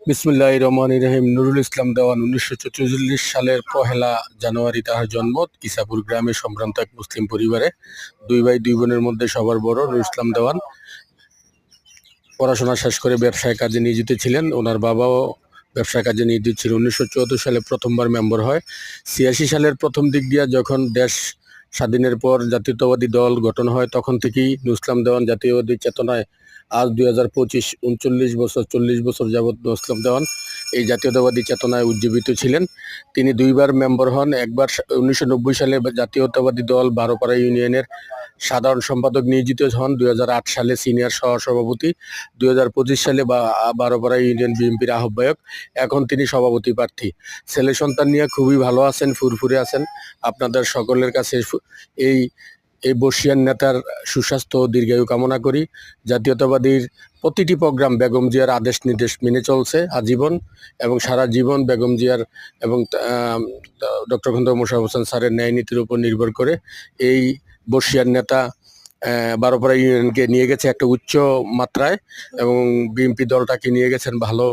বিসমিল্লাহির রহমানির রহিম। নুরুল ইসলাম দেওয়ান 1944 সালের 1 জানুয়ারি তাহার জন্ম। ইসাপুর গ্রামে সম্ভ্রান্ত এক মুসলিম পরিবারে। 2 ভাই 2 বোনের মধ্যে সবার বড় নুরুল ইসলাম দেওয়ান। পড়াশোনা শেষ করে ব্যবসায় কাজে নিয়োজিত ছিলেন। ওনার বাবাও ব্যবসায় কাজে নিয়োজিত ছিল। 1974 সালে প্রথমবার মেম্বার হয়। 86 সালের প্রথম দিক দিয়ে যখন দেশ স্বাধীনের পর জাতীয়তাবাদী দল গঠন হয়, তখন থেকেই নুরুল ইসলাম দেওয়ান জাতীয়তাবাদী চেতনায় আজ 2025 39 বছর 40 বছর যাবৎ নুরুল ইসলাম দেওয়ান এই জাতীয়তাবাদী চেতনায় উজ্জীবিত ছিলেন। তিনি 2 বার মেম্বার হন। একবার 1990 সালে জাতীয়তাবাদী দল বারোপাড়া ইউনিয়নের সাধারণ সম্পাদক নিয়োজিত হন। 2008 সালে সিনিয়র সহসভাপতি, 2025 সালে বারোপাড়া ইউনিয়ন বিএনপির আহ্বায়ক। এখন তিনি সভাপতি প্রার্থী। ছেলে সন্তান নিয়ে খুবই ভালো আছেন, ফুরফুরে আছেন। আপনাদের সকলের কাছে এই এই বর্ষিয়ান নেতার সুস্বাস্থ্য ও দীর্ঘায়ু কামনা করি। জাতীয়তাবাদীর প্রতিটি প্রোগ্রাম বেগম জিয়ার আদেশ নির্দেশ মেনে চলছে আজীবন এবং সারা জীবন। বেগম জিয়ার এবং ডক্টর খন্দকার মোশাররফ হোসেন স্যারের ন্যায় নীতির উপর নির্ভর করে এই বর্ষিয়ান নেতা বারোপাড়া ইউনিয়নকে নিয়ে গেছে একটা উচ্চ মাত্রায় এবং বিএনপি দলটাকে নিয়ে গেছেন ভালো